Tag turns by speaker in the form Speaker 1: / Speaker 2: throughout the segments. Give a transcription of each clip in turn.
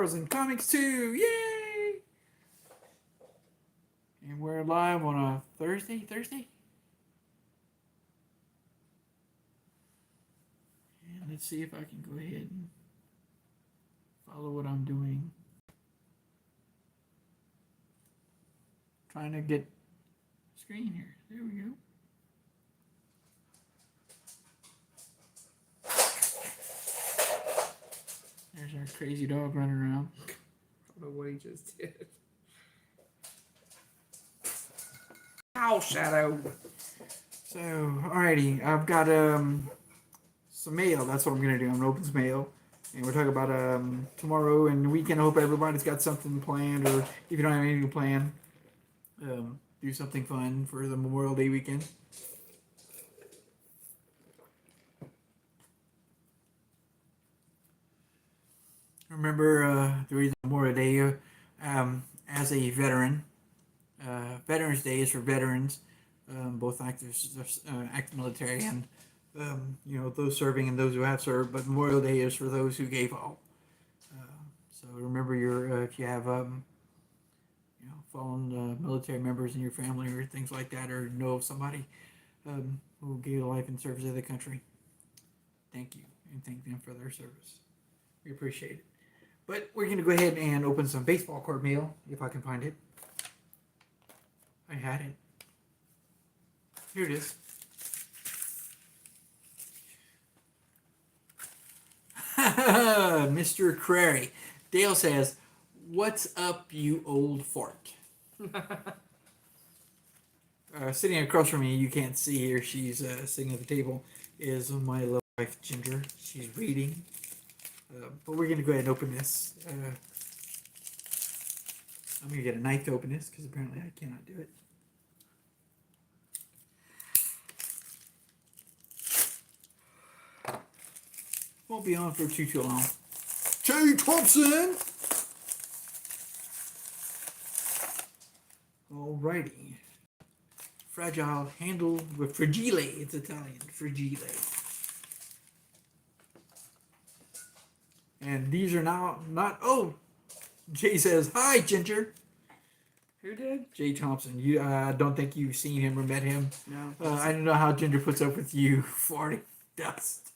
Speaker 1: Stars and Comics 2. Yay! And we're live on a Thursday? And let's see if I can go ahead and follow what I'm doing. Trying to get screen here. There we go. There's our crazy dog running around.
Speaker 2: I don't know what he just did. Ow, Shadow.
Speaker 1: So, alrighty, I've got some mail. That's what I'm gonna do. I'm gonna open some mail, and we're talking about tomorrow and the weekend. I hope everybody's got something planned, or if you don't have anything planned, do something fun for the Memorial Day weekend. Remember the reason Memorial Day as a veteran. Veterans Day is for veterans, both active military and those serving and those who have served. But Memorial Day is for those who gave all. So remember your if you have fallen military members in your family or things like that, or know of somebody who gave their life in service of the country. Thank you, and thank them for their service. We appreciate it. But we're going to go ahead and open some baseball card mail, if I can find it. I had it. Here it is. Mr. Crary. Dale says, "What's up, you old fart?" Sitting across from me, you can't see her. She's sitting at the table. Is my little wife Ginger. She's reading. But we're gonna go ahead and open this. I'm gonna get a knife to open this because apparently I cannot do it. Won't be on for too long. Jay Thompson. Alrighty. Fragile handle with fragile. It's Italian. Fragile. And these are now not. Oh, Jay says hi, Ginger.
Speaker 2: Who did?
Speaker 1: Jay Thompson. You don't think you've seen him or met him?
Speaker 2: No.
Speaker 1: I don't know how Ginger puts up with you farting dust.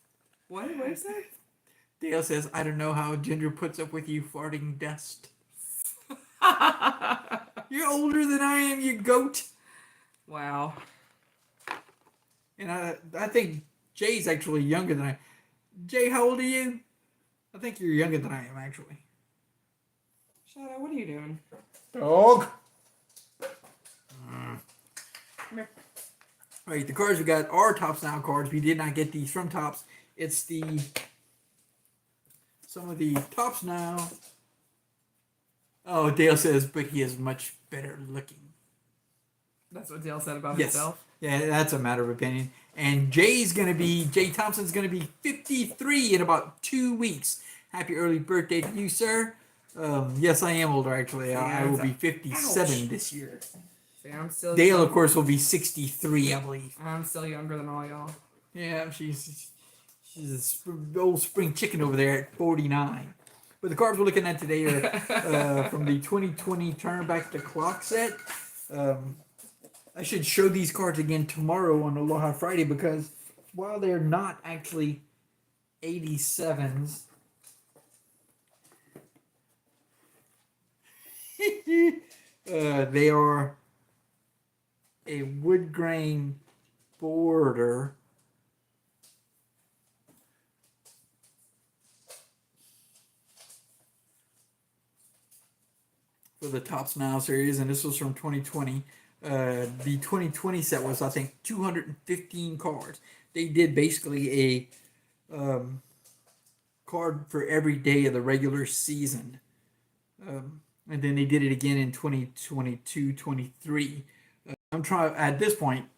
Speaker 2: What is that?
Speaker 1: Dale says, "I don't know how Ginger puts up with you farting dust." You're older than I am, you goat.
Speaker 2: Wow.
Speaker 1: And I think Jay's actually younger than I. Jay, how old are you? I think you're younger than I am, actually.
Speaker 2: Shadow, what are you doing?
Speaker 1: Dog. Come here. All right, the cards we got are Tops Now cards. We did not get these from Tops. It's some of the Tops Now. Oh, Dale says, but he is much better looking.
Speaker 2: That's what Dale said about
Speaker 1: Yes.
Speaker 2: himself?
Speaker 1: Yeah, that's a matter of opinion. And Jay Thompson's going to be 53 in about 2 weeks. Happy early birthday to you, sir. Yes, I am older, actually. I will be 57 this year.
Speaker 2: See, I'm still
Speaker 1: Dale, of course, will be 63, I believe.
Speaker 2: I'm still younger than all y'all.
Speaker 1: Yeah, she's a old spring chicken over there at 49. But the cards we're looking at today are from the 2020 Turn Back the Clock set. I should show these cards again tomorrow on Aloha Friday because while they're not actually 87s, they are a wood grain border. For the Tops Now series, and this was from 2020. The 2020 set was, I think, 215 cards. They did basically a card for every day of the regular season. And then they did it again in 2022, 23. I'm trying, at this point,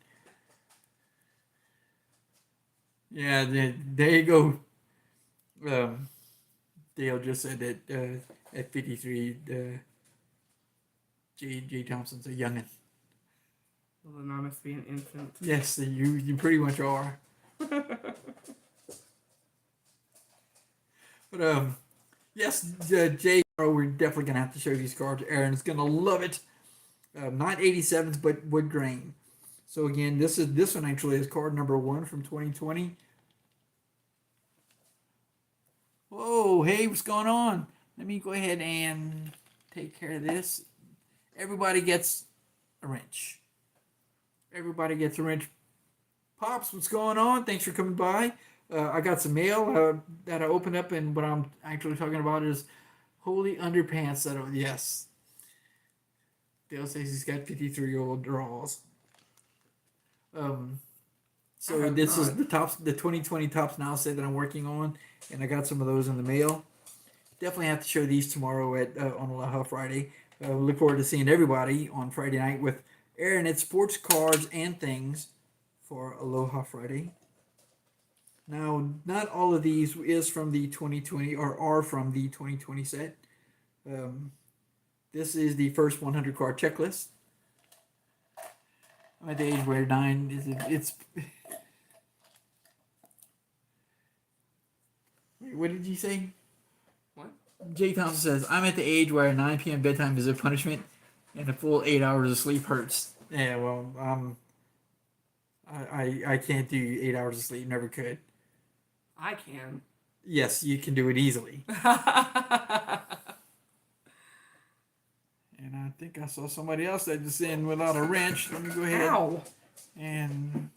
Speaker 1: yeah, there you go. Dale just said that at 53, Jay Thompson's a youngin'.
Speaker 2: Well, then I must be an infant.
Speaker 1: Yes, you pretty much are. But Yes, Jay, we're definitely gonna have to show these cards. Aaron's gonna love it. Not 87s, but wood grain. So again, this one actually is card number 1 from 2020. Whoa, hey, what's going on? Let me go ahead and take care of this. Everybody gets a wrench. Everybody gets a wrench. Pops, what's going on? Thanks for coming by. I got some mail that I opened up, and what I'm actually talking about is holy underpants. Yes. Dale says he's got 53-year-old draws. So this is the 2020 Tops Now set that I'm working on, and I got some of those in the mail. Definitely have to show these tomorrow on Aloha Friday. Look forward to seeing everybody on Friday night with Aaron at Sports Cards and Things for Aloha Friday. Now, not all of these is from the 2020 or are from the 2020 set. This is the first 100 card checklist. I'm at the age where 9 is it's. What did you say?
Speaker 2: What?
Speaker 1: Jay Thompson says, I'm at the age where 9 p.m. bedtime is a punishment and a full 8 hours of sleep hurts. Yeah, well, I can't do 8 hours of sleep, never could.
Speaker 2: I can.
Speaker 1: Yes, you can do it easily. And I think I saw somebody else that just in without a wrench. Let me go ahead.
Speaker 2: Ow.
Speaker 1: And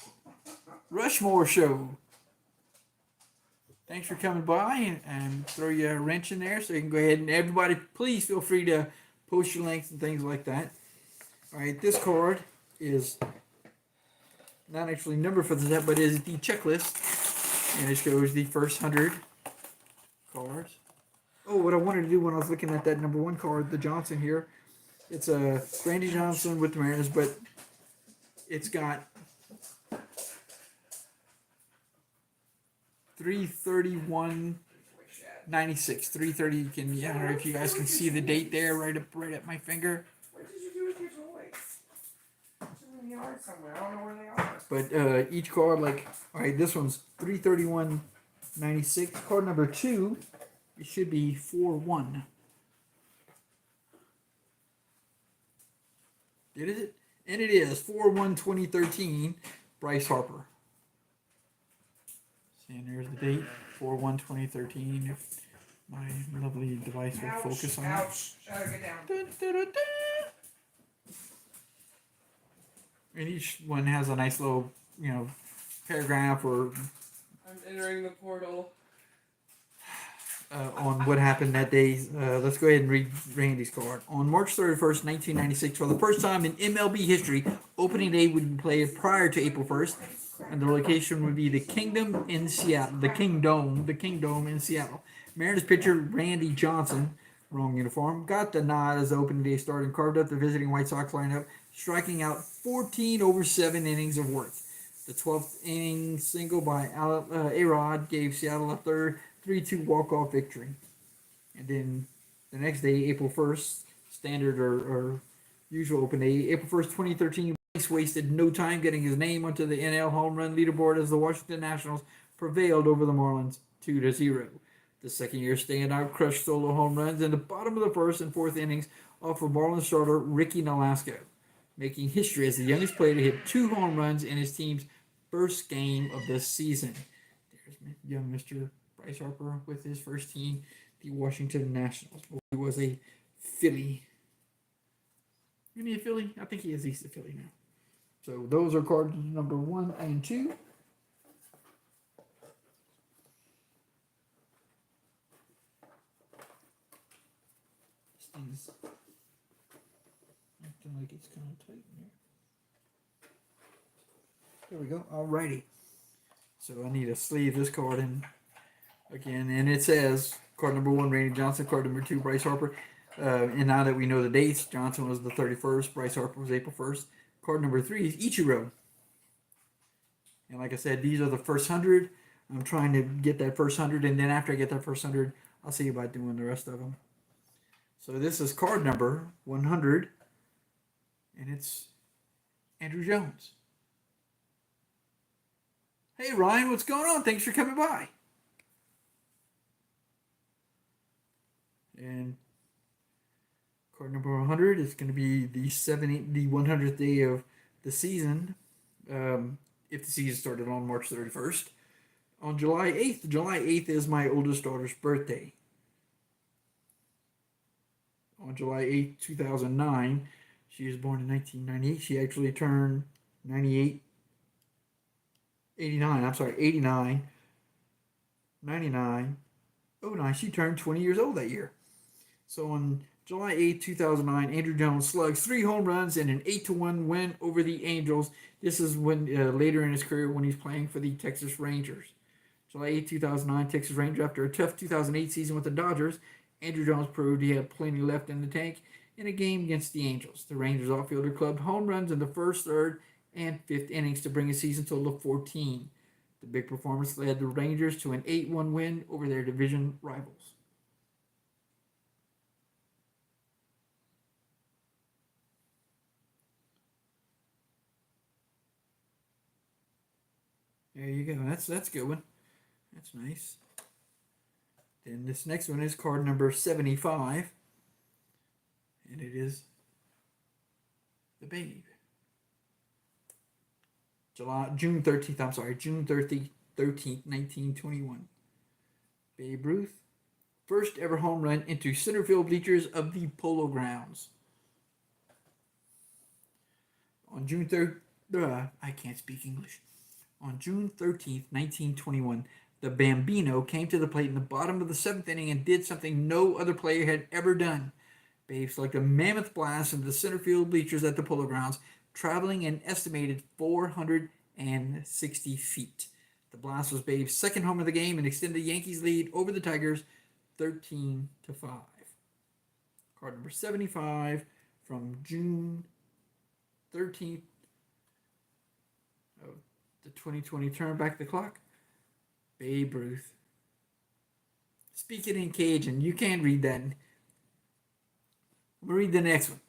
Speaker 1: Rushmore Show. Thanks for coming by and throw you a wrench in there so you can go ahead and everybody please feel free to post your links and things like that. Alright, this card is not actually numbered for the set, but is the checklist. And it shows the first 100 cards. Oh, what I wanted to do when I was looking at that number 1 card, the Johnson here, it's a Randy Johnson with the Mariners, but it's got 331.96. 330. You can, yeah, I don't know if you guys can see the date there, right up my finger.
Speaker 2: What did you do with your toys? They're in the yard somewhere. I don't know where they are.
Speaker 1: But each card, like, all right, this one's 331.96. Card number 2, it should be 4-1. Is it? And it is 4-1-2013. Bryce Harper. And there's the date, 4-1-2013. If my lovely device will focus on that.
Speaker 2: Shadow, get down.
Speaker 1: Dun, dun, dun, dun. And each one has a nice little, paragraph or
Speaker 2: I'm entering the portal.
Speaker 1: on what happened that day. Let's go ahead and read Randy's card. On March 31st, 1996, for the first time in MLB history, opening day would be played prior to April 1st, and the location would be the Kingdom in Seattle. The Kingdome in Seattle. Mariners pitcher Randy Johnson, wrong uniform, got the nod as the opening day started and carved up the visiting White Sox lineup, striking out 14 over 7 innings of work. The 12th inning single by A-Rod gave Seattle a third 3-2 walk-off victory. And then the next day, April 1st, standard or usual open day, April 1st, 2013, Bryce wasted no time getting his name onto the NL home run leaderboard as the Washington Nationals prevailed over the Marlins 2-0. The second-year standout crushed solo home runs in the bottom of the first and fourth innings off of Marlins starter Ricky Nolasco, making history as the youngest player to hit 2 home runs in his team's first game of the season. There's young Mr. Bryce Harper with his first team, the Washington Nationals. He was a Philly. Isn't he a Philly? I think he is. He's a Philly now. So those are cards number 1 and 2. This thing's acting like it's kind of tight in here. There we go. Alrighty. So I need to sleeve this card in again, and it says card number 1, Randy Johnson, card number 2, Bryce Harper. And now that we know the dates, Johnson was the 31st, Bryce Harper was April 1st. Card number 3 is Ichiro. And like I said, these are the first 100. I'm trying to get that first 100, and then after I get that first 100, I'll see about doing the rest of them. So this is card number 100, and it's Andrew Jones. Hey Ryan, what's going on? Thanks for coming by. And card number 100 is going to be the 100th day of the season. If the season started on March 31st. On July 8th is my oldest daughter's birthday. On July 8th, 2009, she was born in 1998. She actually turned 98, 89, I'm sorry, 89, 99, 09. She turned 20 years old that year. So on July 8th, 2009, Andrew Jones slugs 3 home runs and an 8-1 win over the Angels. This is when later in his career when he's playing for the Texas Rangers. July 8, 2009, Texas Rangers. After a tough 2008 season with the Dodgers, Andrew Jones proved he had plenty left in the tank in a game against the Angels. The Rangers outfielder clubbed home runs in the first, third, and fifth innings to bring a season total of 14. The big performance led the Rangers to an 8-1 win over their division rivals. There you go. That's a good one. That's nice. Then this next one is card number 75. And it is the Babe. June 30th, 1921. Babe Ruth. First ever home run into center field bleachers of the Polo Grounds. On June 3rd, I can't speak English. On June 13th, 1921, the Bambino came to the plate in the bottom of the 7th inning and did something no other player had ever done. Babe selected a mammoth blast into the center field bleachers at the Polo Grounds, traveling an estimated 460 feet. The blast was Babe's second home of the game and extended the Yankees' lead over the Tigers 13-5. Card number 75 from June 13th of the 2020. Turn back the clock. Babe Ruth. Speaking in Cajun, you can't read that. We'll read the next one.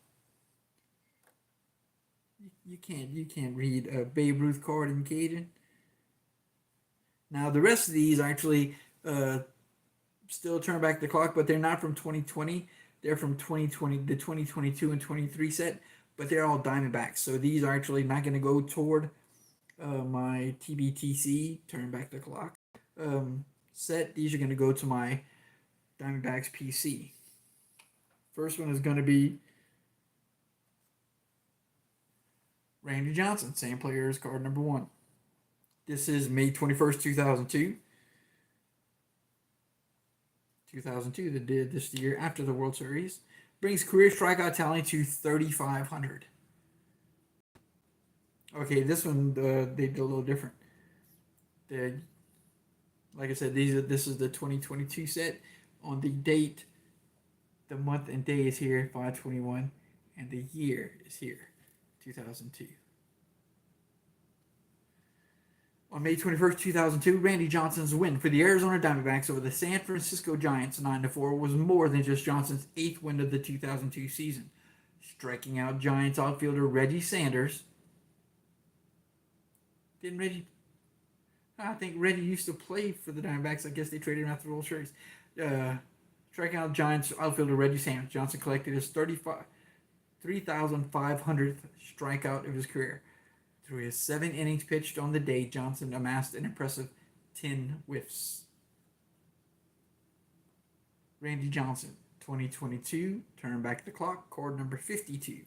Speaker 1: You can't read a Babe Ruth card in Cajun. Now the rest of these actually still turn back the clock, but they're not from 2020. They're from 2020, the 2022 and 23 set, but they're all Diamondbacks. So these are actually not going to go toward my TBTC, turn back the clock set. These are going to go to my Diamondbacks PC. First one is going to be Randy Johnson, same player as card number 1. This is May 21st, 2002. 2002, they did this year after the World Series. Brings career strikeout tally to 3,500. Okay, this one they did a little different. Like I said, this is the 2022 set. On the date, the month and day is here, 5/21, and the year is here, 2002. On May 21st, 2002, Randy Johnson's win for the Arizona Diamondbacks over the San Francisco Giants 9-4 was more than just Johnson's 8th win of the 2002 season. Striking out Giants outfielder Reggie Sanders. I think Reggie used to play for the Diamondbacks. I guess they traded him after the World Series. Striking out Giants outfielder Reggie Sanders. Johnson collected his 3,500th strikeout of his career. Through his 7 innings pitched on the day, Johnson amassed an impressive 10 whiffs. Randy Johnson, 2022. Turn back the clock. Card number 52.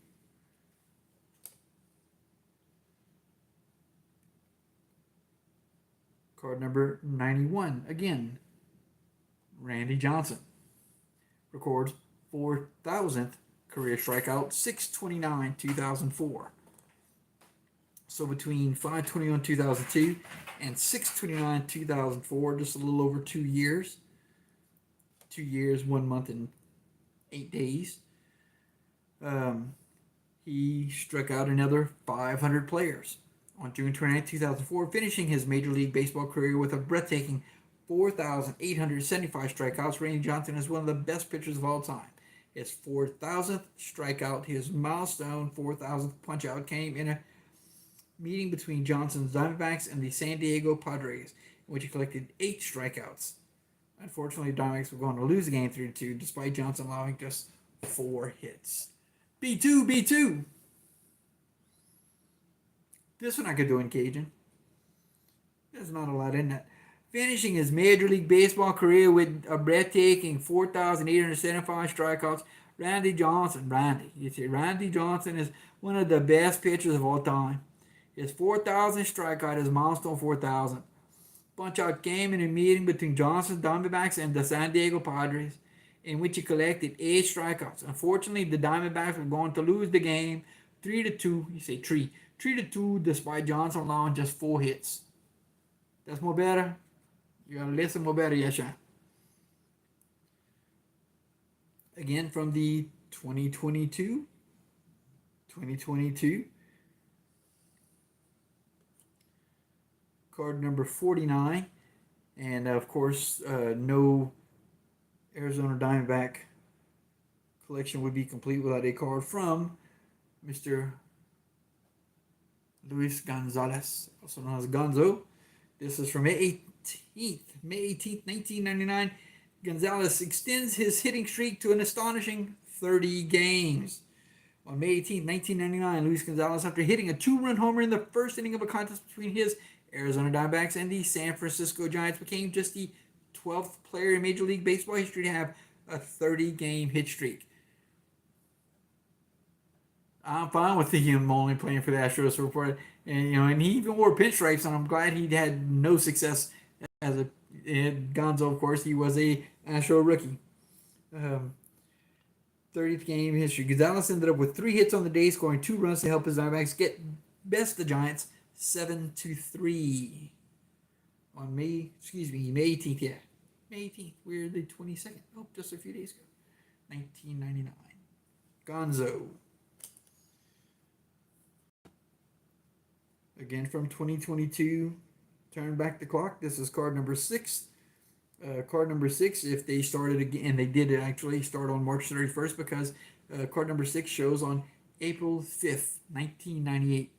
Speaker 1: Card number 91. Again, Randy Johnson. Records 4,000th career strikeout, 6/29/2004. So between 5/21/2002 and 6/29/2004, just a little over 2 years. 2 years, 1 month, and 8 days. He struck out another 500 players. On June 29, 2004, finishing his Major League Baseball career with a breathtaking 4,875 strikeouts, Randy Johnson is one of the best pitchers of all time. His 4,000th strikeout, his milestone 4,000th punch-out, came in a meeting between Johnson's Diamondbacks and the San Diego Padres, in which he collected 8 strikeouts. Unfortunately, Diamondbacks were going to lose the game 3-2, despite Johnson allowing just 4 hits. B2, B2. This one I could do in Cajun. There's not a lot in that. Finishing his Major League Baseball career with a breathtaking 4,875 strikeouts, Randy Johnson. Randy Johnson is one of the best pitchers of all time. His 4,000 strikeout is milestone 4,000. Punch-out game in a meeting between Johnson's Diamondbacks and the San Diego Padres, in which he collected 8 strikeouts. Unfortunately, the Diamondbacks were going to lose the game 3-2. You say 3-2, despite Johnson allowing just 4 hits. That's more better. You gotta listen more better, Yasha. Again from the 2022. Card number 49. And of course, no Arizona Diamondback collection would be complete without a card from Mr. Luis Gonzalez, also known as Gonzo. This is from May 18th, 1999. Gonzalez extends his hitting streak to an astonishing 30 games. On May 18th, 1999, Luis Gonzalez, after hitting a 2-run homer in the first inning of a contest between his Arizona Diamondbacks and the San Francisco Giants, became just the 12th player in Major League Baseball history to have a 30-game hit streak. I'm fine with him only playing for the Astros report, and he even wore pinstripes, and I'm glad he had no success as a Gonzo. Of course, he was a Astro rookie. 30th game history. Gonzalez ended up with 3 hits on the day, scoring 2 runs to help his Diamondbacks get best the Giants 7-3 on May 18th. Yeah, May 18th. We're the 22nd. Oh, just a few days ago. 1999. Gonzo. Again from 2022. Turn back the clock. This is card number 6. Card number 6, if they started again, and they did actually start on March 31st, because card number 6 shows on April 5th, 1998.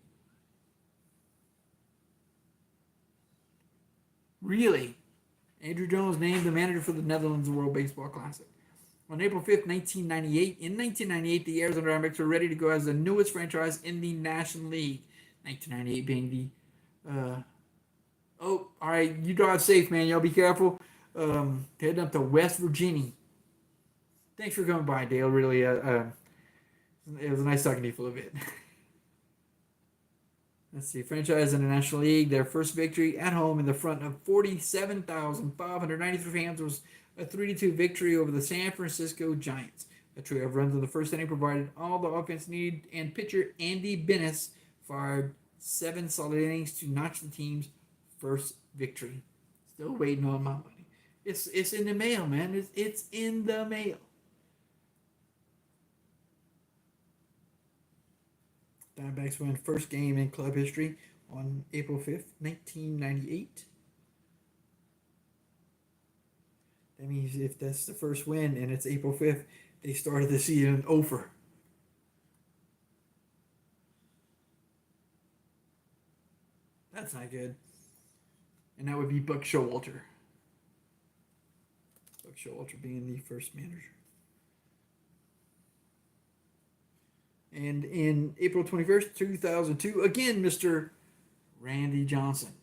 Speaker 1: Really? Andrew Jones named the manager for the Netherlands World Baseball Classic. On April 5th, 1998, the Arizona Diamondbacks were ready to go as the newest franchise in the National League. 1998 being the all right, you drive safe, man. Y'all be careful. Heading up to West Virginia. Thanks for coming by, Dale. Really, it was nice talking to you for a little bit. Let's see. Franchise in the National League. Their first victory at home in the front of 47,593 fans was a 3-2 victory over the San Francisco Giants. A trio of runs in the first inning provided all the offense needed, and pitcher Andy Benes fired 7 solid innings to notch the team's first victory. Still waiting on my money. It's in the mail, man. It's in the mail. Diamondbacks win first game in club history on April 5th, 1998. That means if that's the first win and it's April 5th, they started the season over. That's not good. And that would be Buck Showalter. Buck Showalter being the first manager. And in April 21st, 2002, again, Mr. Randy Johnson.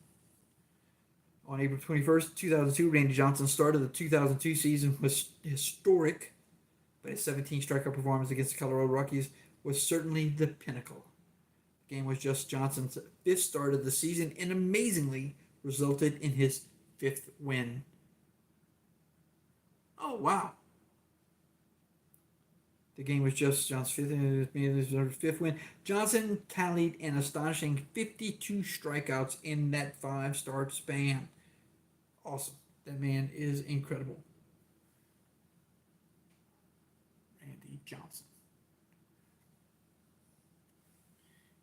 Speaker 1: On April 21st, 2002, Randy Johnson started the 2002 season was historic, but his 17 strikeout performance against the Colorado Rockies was certainly the pinnacle. The game was just Johnson's 5th start of the season, and amazingly resulted in his 5th win. Oh, wow. The game was just Johnson's 5th win. Johnson tallied an astonishing 52 strikeouts in that 5-start span. Awesome. That man is incredible. Randy Johnson.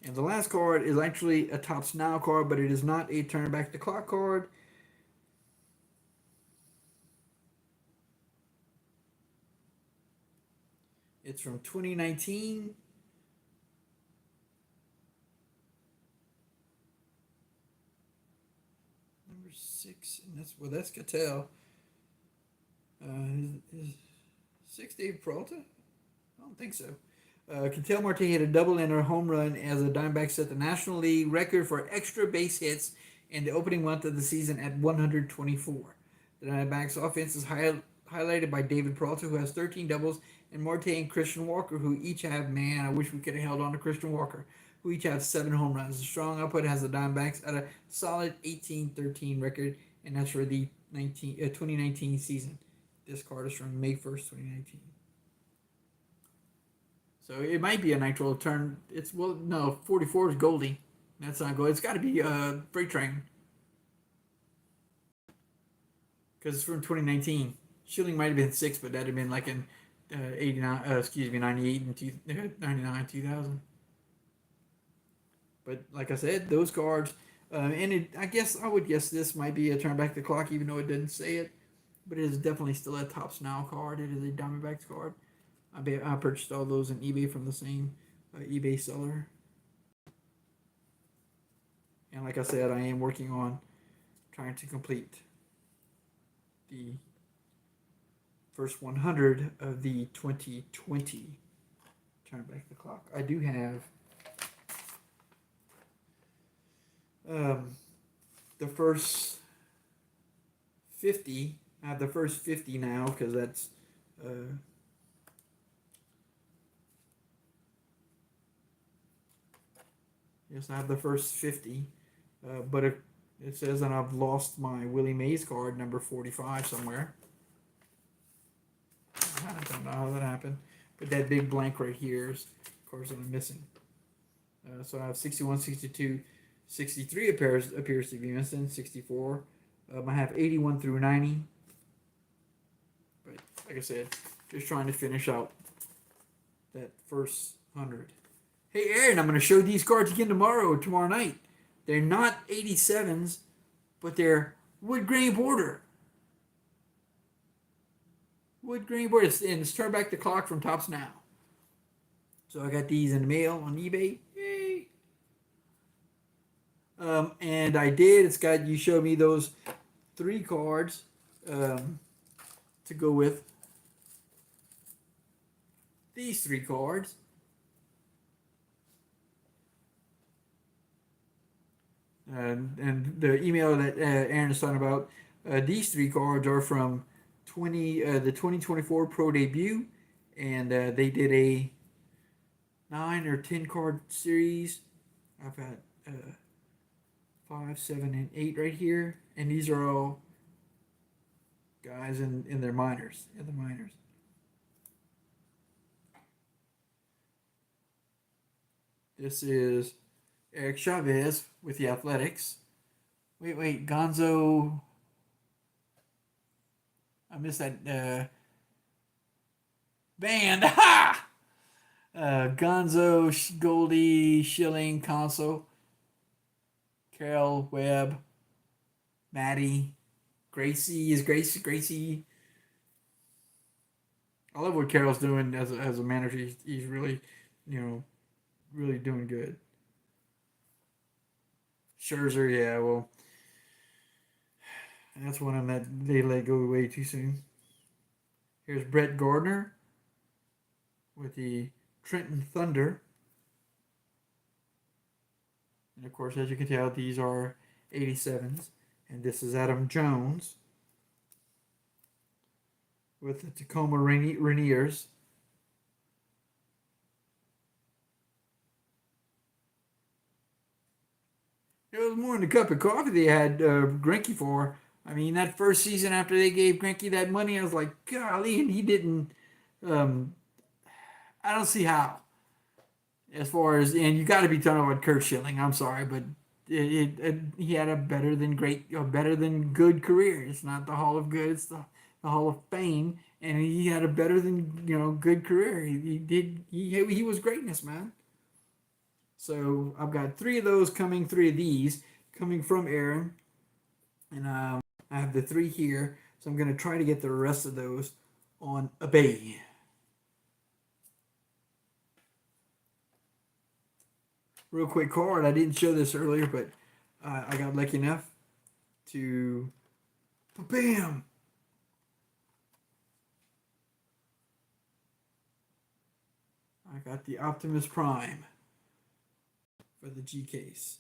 Speaker 1: And the last card is actually a Topps Now card, but it is not a turn back the clock card. It's from 2019. Number 6, and that's Cattell. Is six Dave Peralta? I don't think so. Ketel Marte hit a double and a home run as the Diamondbacks set the National League record for extra base hits in the opening month of the season at 124. The Diamondbacks offense is highlighted by David Peralta, who has 13 doubles, and Marte and Christian Walker, who each have, man, I wish we could have held on to Christian Walker, who each have 7 home runs. The strong output has the Diamondbacks at a solid 18-13 record, and that's for the 2019 season. This card is from May 1st, 2019. So it might be a nitro turn. It's, well, no, 44 is Goldie. That's not gold. It's got to be Freight Train. Because it's from 2019. Schilling might have been 6, but that'd have been like in 98 and 99, 2000. But like I said, those cards, I guess I would guess this might be a turn back the clock, even though it didn't say it. But it is definitely still a Topps Now card. It is a Diamondbacks card. I purchased all those on eBay from the same eBay seller. And like I said, I am working on trying to complete the first 100 of the 2020 turn back the clock. I do have the first 50. I have the first 50 now because that's yes, I have the first 50, but it says that I've lost my Willie Mays card, number 45, somewhere. I don't know how that happened, but that big blank right here is, of course, I'm missing. So I have 61, 62, 63 appears to be missing, 64. I have 81 through 90. But like I said, just trying to finish out that first 100. Hey, Aaron, I'm going to show these cards again tomorrow night. They're not 87s, but they're wood grain border. Wood grain border. And it's turn back the clock from Topps Now. So I got these in the mail on eBay. Yay. And I did. It's got, you showed me those 3 cards to go with these 3 cards. And the email that Aaron is talking about, these 3 cards are from the 2024 Pro Debut, and they did a 9 or 10 card series. I've got 5, 7, and 8 right here, and these are all guys in their minors, This is Eric Chavez with the Athletics. Wait, Gonzo. I missed that band. Ha! Gonzo, Goldie, Schilling, Console, Carol, Webb, Maddie, Gracie. I love what Carol's doing as a manager. He's really, really doing good. Scherzer, yeah, well, that's one of them that they let go way too soon. Here's Brett Gardner with the Trenton Thunder. And of course, as you can tell, these are 87s. And this is Adam Jones with the Tacoma Rainiers. It was more than a cup of coffee they had Greinke for. I mean, that first season after they gave Greinke that money, I was like, golly, and he didn't. I don't see how. As far as, and you got to be talking about Curt Schilling. I'm sorry, but he had a better than good career. It's not the Hall of Good, it's the Hall of Fame, and he had a better than good career. He was greatness, man. So I've got 3 of those coming, 3 of these coming from Aaron, and I have the 3 here. So I'm going to try to get the rest of those on eBay. Real quick card. I didn't show this earlier, but I got lucky enough to, bam, I got the Optimus Prime for the G case.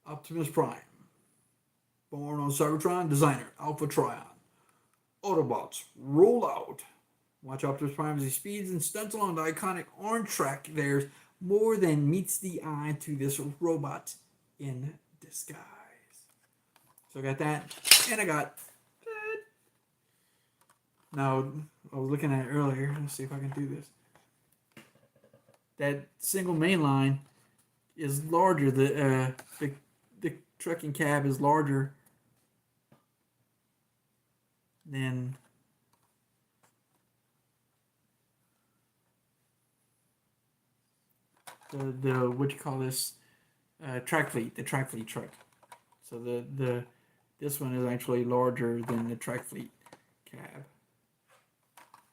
Speaker 1: Optimus Prime. Born on Cybertron, designer Alpha Trion. Autobots, roll out. Watch Optimus Prime as he speeds and stunts along the iconic orange track. There's more than meets the eye to this robot in disguise. So I got that, and I got that. Now, I was looking at it earlier. Let's see if I can do this. That single main line is larger. The trucking cab is larger than the what you call this track fleet, the track fleet truck. So the this one is actually larger than the track fleet cab,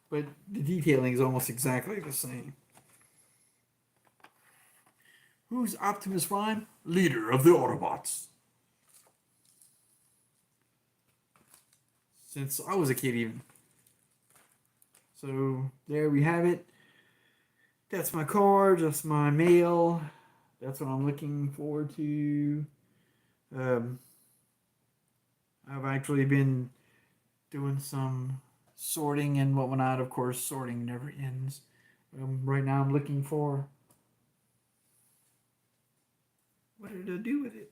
Speaker 1: but the detailing is almost exactly the same. Who's Optimus Prime? Leader of the Autobots. Since I was a kid, even. So there we have it. That's my card. That's my mail. That's what I'm looking forward to. I've actually been doing some sorting and whatnot. Of course, sorting never ends. Right now, I'm looking for. What did I do with it?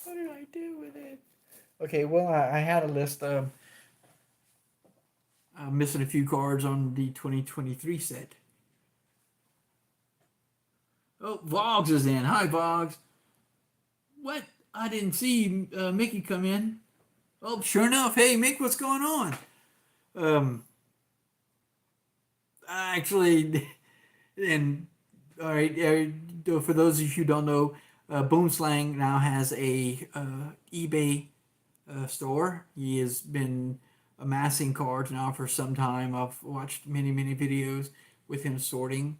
Speaker 1: What did I do with it? Okay, well, I had a list. I'm missing a few cards on the 2023 set. Oh, Voggs is in. Hi, Voggs. What? I didn't see Mickey come in. Oh, sure enough. Hey, Mick, what's going on? Actually, and all right, for those of you who don't know, Boomslang now has a eBay store. He has been amassing cards now for some time. I've watched many videos with him sorting.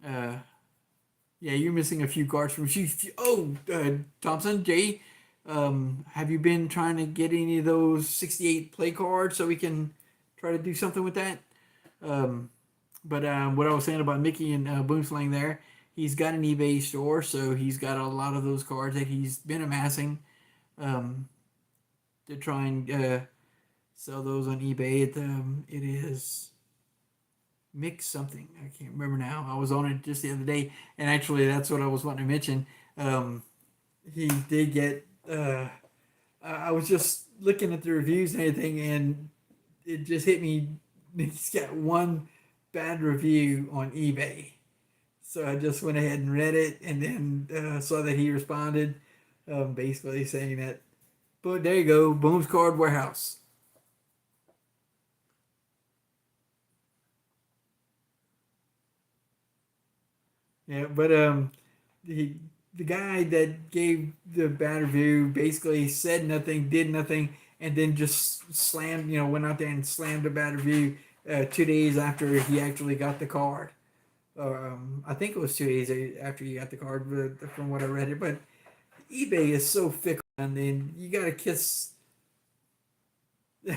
Speaker 1: Yeah, you're missing a few cards from you. Oh, Thompson Jay, have you been trying to get any of those 68 play cards so we can try to do something with that? But what I was saying about Mickey and Boomslang there, he's got an eBay store, so he's got a lot of those cards that he's been amassing to try and sell those on eBay. It is Mick something. I can't remember now. I was on it just the other day, and actually that's what I was wanting to mention. He did get. I was just looking at the reviews and everything, and it just hit me. He's got one bad review on eBay. So I just went ahead and read it, and then saw that he responded, basically saying that, but there you go, Boom's Card Warehouse. Yeah, but the guy that gave the bad review basically said nothing, did nothing, and then just slammed, went out there and slammed a bad review 2 days after he actually got the card. I think it was 2 days after you got the card, from what I read it. But eBay is so fickle, and then you gotta kiss. You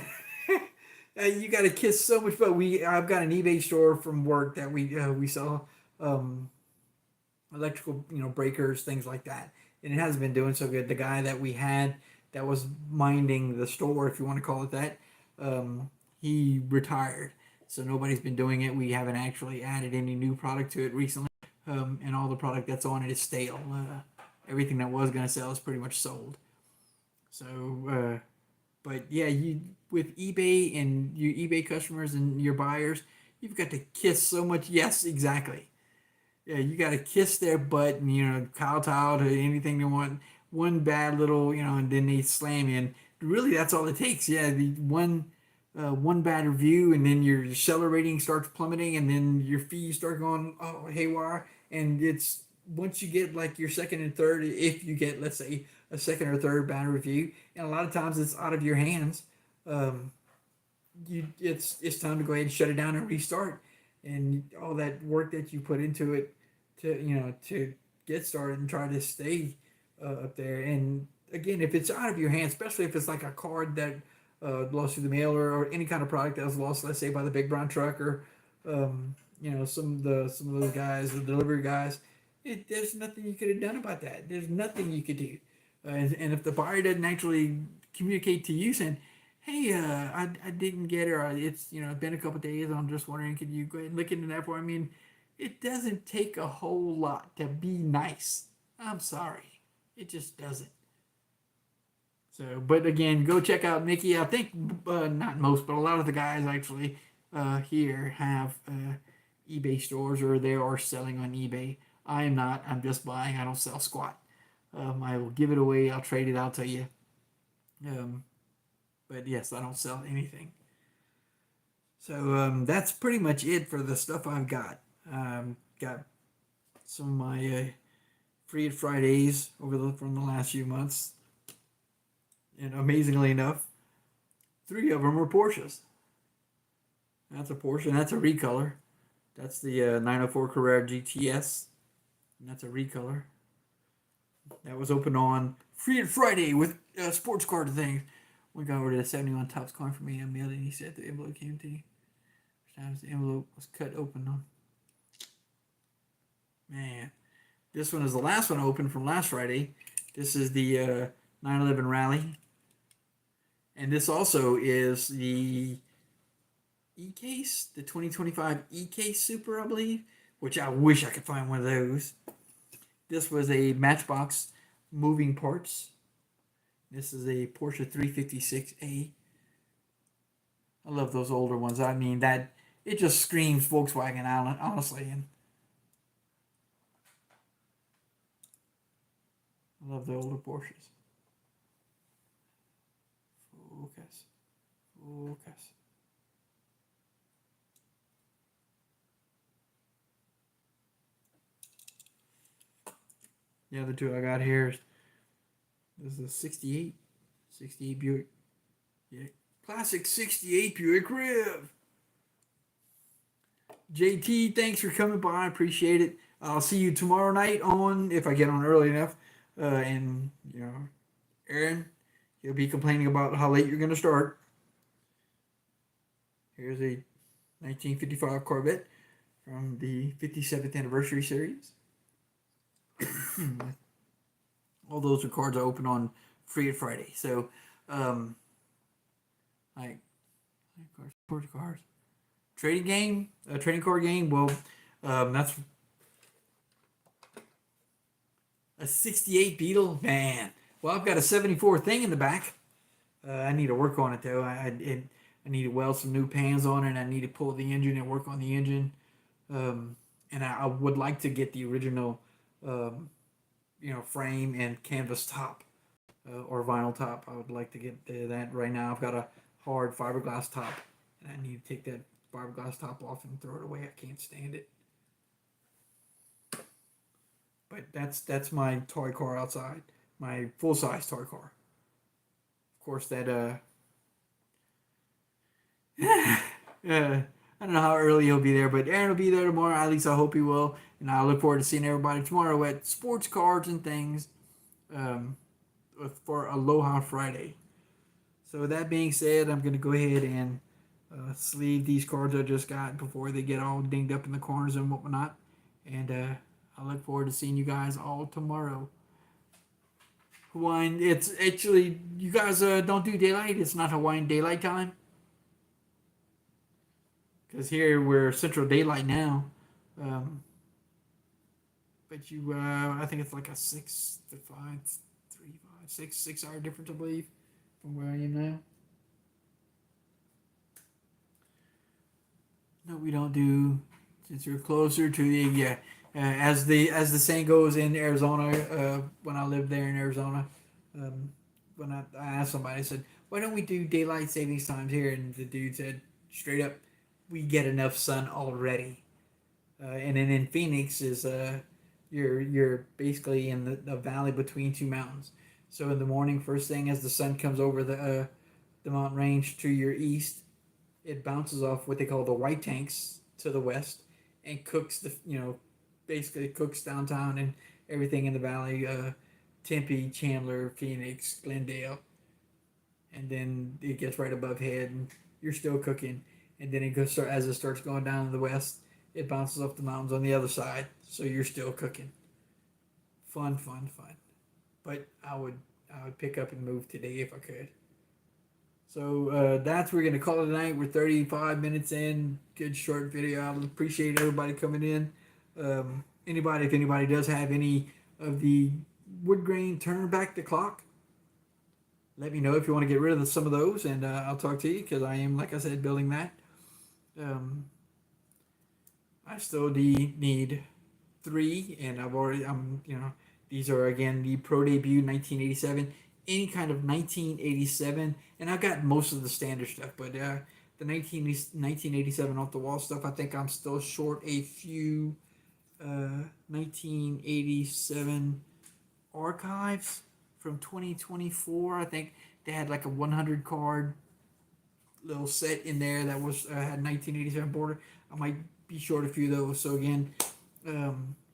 Speaker 1: gotta kiss so much. But I've got an eBay store from work that we sell electrical, breakers, things like that, and it hasn't been doing so good. The guy that we had that was minding the store, if you want to call it that, he retired. So nobody's been doing it. We haven't actually added any new product to it recently. And all the product that's on it is stale. Everything that was going to sell is pretty much sold. So, but yeah, with eBay and your eBay customers and your buyers, you've got to kiss so much. Yes, exactly. Yeah, you got to kiss their butt and, kowtow to anything they want. One bad little, and then they slam you. And really, that's all it takes. Yeah, the one bad review, and then your seller rating starts plummeting, and then your fees start going haywire. And it's once you get like your second and third, if you get, let's say, a second or third bad review, and a lot of times it's out of your hands. It's time to go ahead and shut it down and restart, and all that work that you put into it to get started and try to stay up there. And again, if it's out of your hands, especially if it's like a card that lost through the mail, or any kind of product that was lost, let's say by the Big Brown Truck, or some of those guys, the delivery guys. There's nothing you could have done about that. There's nothing you could do. And if the buyer doesn't actually communicate to you saying, "Hey, I didn't get it, or it's been a couple days. I'm just wondering, could you go ahead and look into that for?" I mean, it doesn't take a whole lot to be nice. I'm sorry, it just doesn't. So, but again, go check out Mickey. I think not most, but a lot of the guys actually here have eBay stores, or they are selling on eBay. I am not. I'm just buying. I don't sell squat. I will give it away. I'll trade it out to you. Um, but yes, I don't sell anything. So that's pretty much it for the stuff I've got. Got some of my free Fridays from the last few months, and amazingly enough, 3 of them are Porsches. That's a Porsche, and that's a recolor. That's the 904 Carrera GTS, and that's a recolor. That was open on Free Friday with sports card things. We got over to the 71 Tops coin for me. I mailed it, and he said the envelope came to you. Times the envelope was cut open on. Man, this one is the last one open from last Friday. This is the 911 Rally. And this also is the E-Case, the 2025 E-Case Super, I believe, which I wish I could find one of those. This was a Matchbox moving parts. This is a Porsche 356A. I love those older ones. I mean, that it just screams Volkswagen, honestly. And I love the older Porsches. Focus. Focus. The other two I got here is this is a 68 Buick. Yeah, classic 68 Buick Rev. JT, thanks for coming by. I appreciate it. I'll see you tomorrow night on, if I get on early enough. And Aaron, he'll be complaining about how late you're going to start. Here's a 1955 Corvette from the 57th anniversary series. All those cards are open on Free Friday. So, like cards, trading card game. Well, that's a 68 Beetle, man. Well, I've got a 74 thing in the back. I need to work on it though. I need to weld some new pans on it. I need to pull the engine and work on the engine. And I would like to get the original, frame and canvas top or vinyl top. I would like to get that right now. I've got a hard fiberglass top, and I need to take that fiberglass top off and throw it away. I can't stand it. But that's my toy car outside, my full size toy car. Of course, that I don't know how early he'll be there, but Aaron will be there tomorrow. At least I hope he will, and I look forward to seeing everybody tomorrow at Sports Cards and Things, for Aloha Friday. So with that being said, I'm gonna go ahead and sleeve these cards I just got before they get all dinged up in the corners and whatnot, and I look forward to seeing you guys all tomorrow. Hawaiian, it's actually, you guys don't do daylight. It's not Hawaiian daylight time. Because here we're Central Daylight now. But I think it's like a 6 to 5, 3, 5, 6 hour difference, I believe, from where I am now. No, we don't do, since we're closer to the, yeah. As the saying goes in Arizona, when I lived there in Arizona, when I asked somebody, I said, "Why don't we do daylight savings times here?" And the dude said, straight up, "We get enough sun already." And then in Phoenix is you're basically in the valley between two mountains. So in the morning, first thing as the sun comes over the mountain range to your east, it bounces off what they call the white tanks to the west and cooks basically cooks downtown and everything in the valley, Tempe, Chandler, Phoenix, Glendale, and then it gets right above head and you're still cooking. and then it goes as it starts going down to the west, it bounces off the mountains on the other side. So you're still cooking. Fun, fun, fun. But I would pick up and move today if I could. So that's we're gonna call it a night. We're 35 minutes in. Good short video. I appreciate everybody coming in. If anybody does have any of the wood grain turn back the clock, let me know if you want to get rid of some of those, and I'll talk to you because I am, like I said, building that. I still need 3, and these are again the Pro Debut 1987. Any kind of 1987, and I've got most of the standard stuff, but the 1987 off the wall stuff, I think I'm still short a few 1987 archives from 2024. I think they had like a 100 card little set in there that was had 1987 border. I might be short a few of those. So again,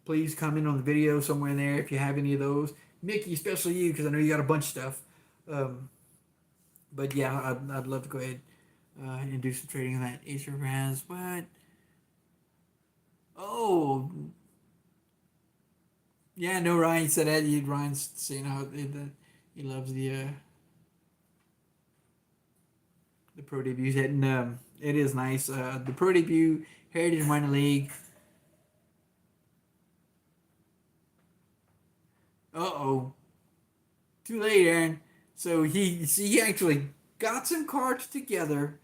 Speaker 1: please comment on the video somewhere in there if you have any of those. Mickey, especially you, because I know you got a bunch of stuff. But yeah, I'd love to go ahead and do some trading on that. Acer has what? Oh, yeah, no, Ryan said that. Ryan's saying how he loves the Pro Debuts, and it is nice. The Pro Debut Heritage Minor League. Uh-oh. Too late, Aaron. So he actually got some cards together,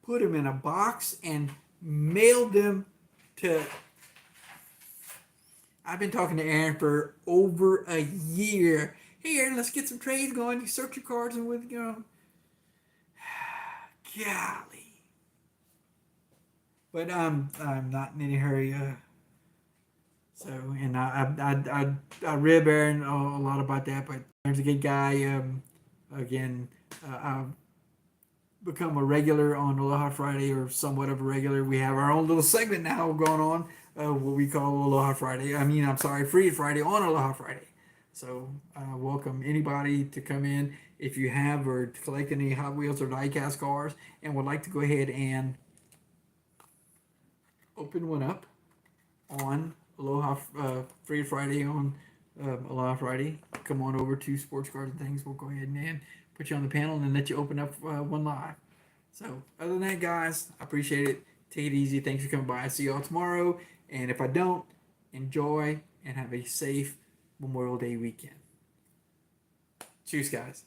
Speaker 1: put them in a box, and mailed them to... I've been talking to Aaron for over a year. Hey, Aaron, let's get some trades going. You search your cards and with, golly. But I'm not in any hurry. So, and I rib Aaron a lot about that, but Aaron's a good guy. Again, I've become a regular on Aloha Friday, or somewhat of a regular. We have our own little segment now going on, what we call Aloha Friday. Free Friday on Aloha Friday. So, welcome anybody to come in if you have or collect any Hot Wheels or diecast cars and would like to go ahead and open one up on Aloha Free Friday on Aloha Friday. Come on over to Sports Cards and Things. We'll go ahead and put you on the panel and let you open up one live. So other than that, guys, I appreciate it. Take it easy. Thanks for coming by. I'll see y'all tomorrow. And if I don't, enjoy and have a safe Memorial Day weekend. Cheers, guys.